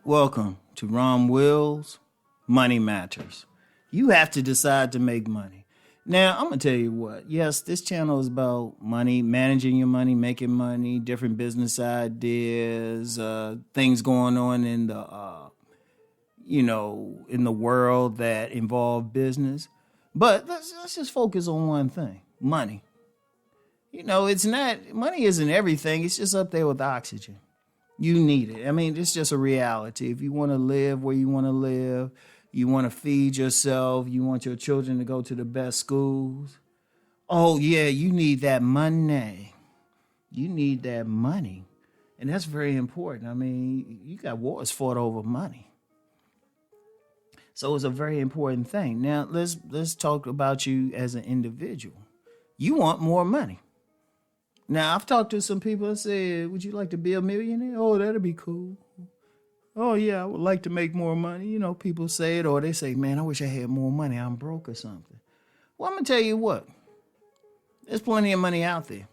Welcome to Rom Wills, Money Matters. You have to decide to make money. Now, I'm going to tell you what. Yes, this channel is about money, managing your money, making money, different business ideas, things going on in the, in the world that involve business. But let's just focus on one thing, money. Money isn't everything. It's just up there with oxygen. You need it. I mean, it's just a reality. If you want to live where you want to live, you want to feed yourself, you want your children to go to the best schools. Oh, yeah, you need that money. You need that money. And that's very important. I mean, you got wars fought over money. So it's a very important thing. Now, let's talk about you as an individual. You want more money. Now, I've talked to some people that said, would you like to be a millionaire? Oh, that'd be cool. Oh, yeah, I would like to make more money. You know, people say it, or they say, man, I wish I had more money. I'm broke or something. Well, I'm going to tell you what. There's plenty of money out there.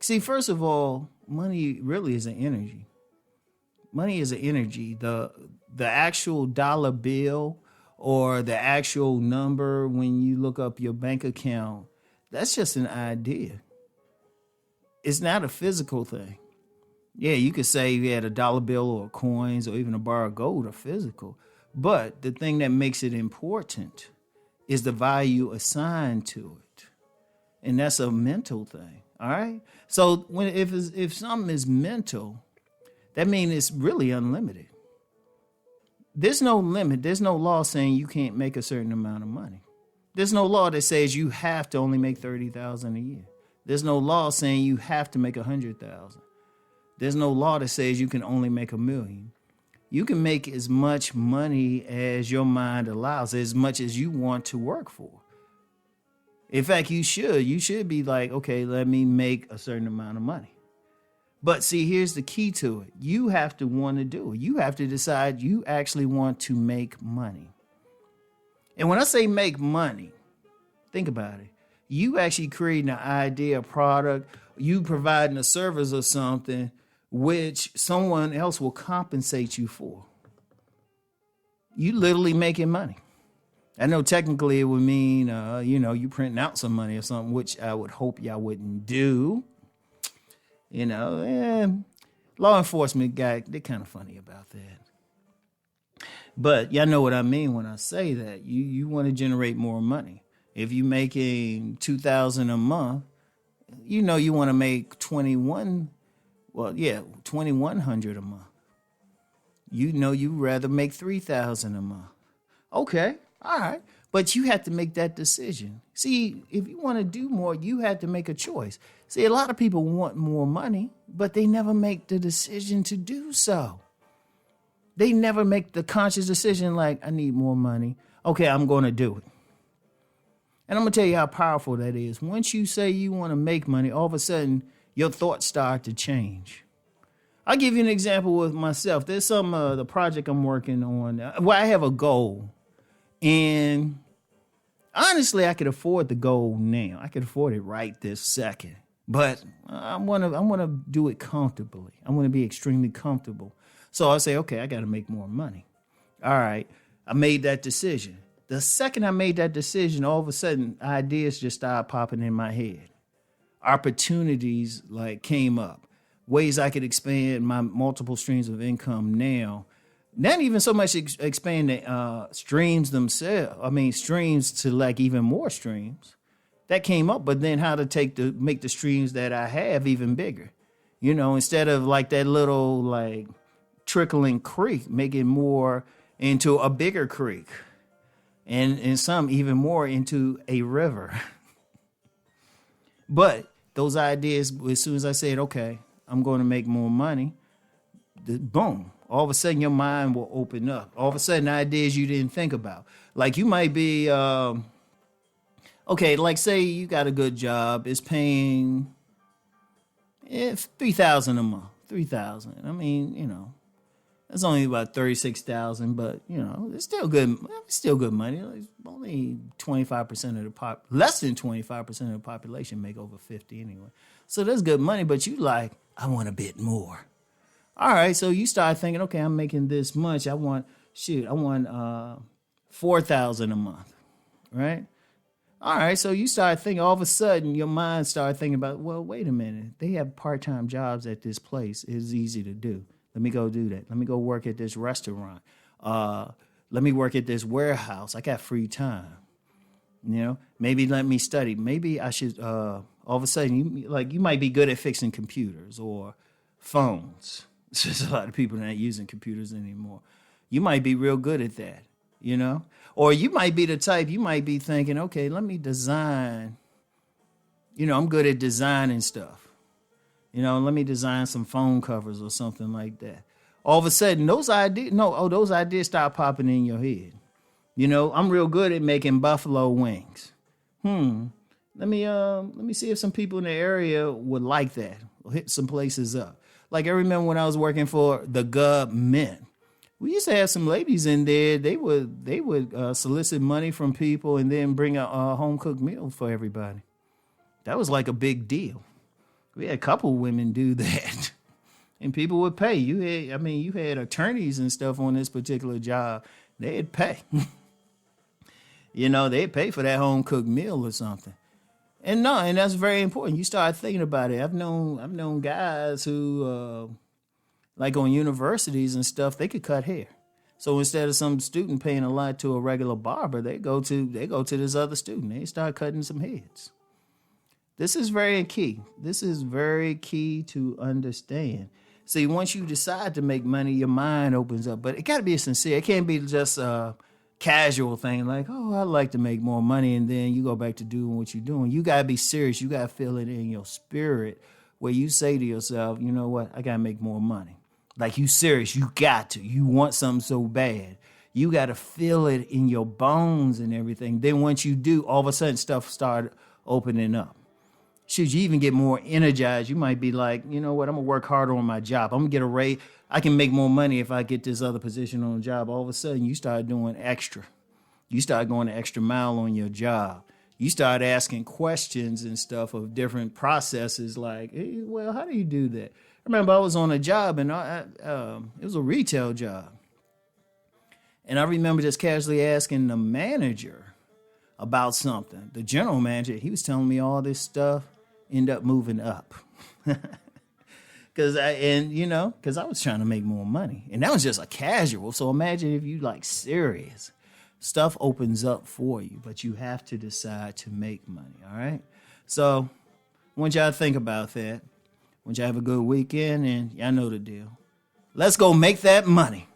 See, first of all, money really is an energy. Money is an energy. The actual dollar bill or the actual number when you look up your bank account, that's just an idea. It's not a physical thing. Yeah, you could say you had a dollar bill or coins or even a bar of gold are physical. But the thing that makes it important is the value assigned to it. And that's a mental thing. All right. So if something is mental, that means it's really unlimited. There's no limit. There's no law saying you can't make a certain amount of money. There's no law that says you have to only make $30,000 a year. There's no law saying you have to make 100,000. There's no law that says you can only make $1 million. You can make as much money as your mind allows, as much as you want to work for. In fact, you should be like, okay, let me make a certain amount of money. But see, here's the key to it. You have to want to do it. You have to decide you actually want to make money. And when I say make money, think about it. You actually creating an idea, a product, you providing a service or something which someone else will compensate you for. You literally making money. I know technically it would mean, you printing out some money or something, which I would hope y'all wouldn't do. Law enforcement guy, they're kind of funny about that. But y'all know what I mean when I say that. You want to generate more money. If you're making $2,000 a month, you want to make $2,100 a month. You'd rather make $3,000 a month. Okay, all right. But you have to make that decision. See, if you want to do more, you have to make a choice. See, a lot of people want more money, but they never make the decision to do so. They never make the conscious decision like, I need more money. Okay, I'm going to do it. And I'm going to tell you how powerful that is. Once you say you want to make money, all of a sudden, your thoughts start to change. I'll give you an example with myself. There's the project I'm working on where I have a goal. And honestly, I could afford the goal now. I could afford it right this second. But I want to do it comfortably. I want to be extremely comfortable. So I say, okay, I got to make more money. All right. I made that decision. The second I made that decision, all of a sudden, ideas just started popping in my head. Opportunities came up. Ways I could expand my multiple streams of income now. Not even so much expand the streams themselves. I mean, streams to even more streams. That came up, but then how to make the streams that I have even bigger. Instead of that little trickling creek, make it more into a bigger creek. And some even more into a river. But those ideas, as soon as I said, okay, I'm going to make more money, boom, all of a sudden your mind will open up. All of a sudden ideas you didn't think about. You might be, say you got a good job. It's paying $3,000 a month. $3,000. I mean, that's only about $36,000, but it's still good. It's still good money. It's only 25% of less than 25% of the population make over 50 anyway. So that's good money. But I want a bit more. All right, so you start thinking, okay, I'm making this much. I want 4,000 a month, right? All right, so you start thinking, all of a sudden, your mind started thinking about, well, wait a minute. They have part-time jobs at this place. It's easy to do. Let me go do that. Let me go work at this restaurant. Let me work at this warehouse. I got free time. Maybe let me study. Maybe I should, all of a sudden, you might be good at fixing computers or phones. There's a lot of people not using computers anymore. You might be real good at that, Or you might be the type, you might be thinking, okay, let me design. I'm good at designing stuff. Let me design some phone covers or something like that. All of a sudden, those ideas start popping in your head. I'm real good at making buffalo wings. Let me see if some people in the area would like that. We'll hit some places up. Like I remember when I was working for the government, we used to have some ladies in there. They would solicit money from people and then bring a home cooked meal for everybody. That was like a big deal. We had a couple women do that, and people would pay. You had attorneys and stuff on this particular job. They'd pay. They'd pay for that home cooked meal or something. And that's very important. You start thinking about it. I've known guys who, like on universities and stuff, they could cut hair. So instead of some student paying a lot to a regular barber, they go to this other student. They start cutting some heads. This is very key. This is very key to understand. See, once you decide to make money, your mind opens up. But it got to be sincere. It can't be just casual thing like, oh, I'd like to make more money, and then you go back to doing what you're doing. You got to be serious. You got to feel it in your spirit where you say to yourself, you know what, I got to make more money. Like you serious. You got to. You want something so bad. You got to feel it in your bones and everything. Then once you do, all of a sudden stuff start opening up. Should you even get more energized, you might be like, you know what, I'm going to work harder on my job. I'm going to get a raise. I can make more money if I get this other position on the job. All of a sudden, you start doing extra. You start going the extra mile on your job. You start asking questions and stuff of different processes like, hey, well, how do you do that? I remember I was on a job, and it was a retail job. And I remember just casually asking the manager about something. The general manager, he was telling me all this stuff, end up moving up. Because I was trying to make more money. And that was just a casual. So imagine if you like serious. Stuff opens up for you, but you have to decide to make money, all right? So I want y'all to think about that. I want y'all to have a good weekend, and y'all know the deal. Let's go make that money.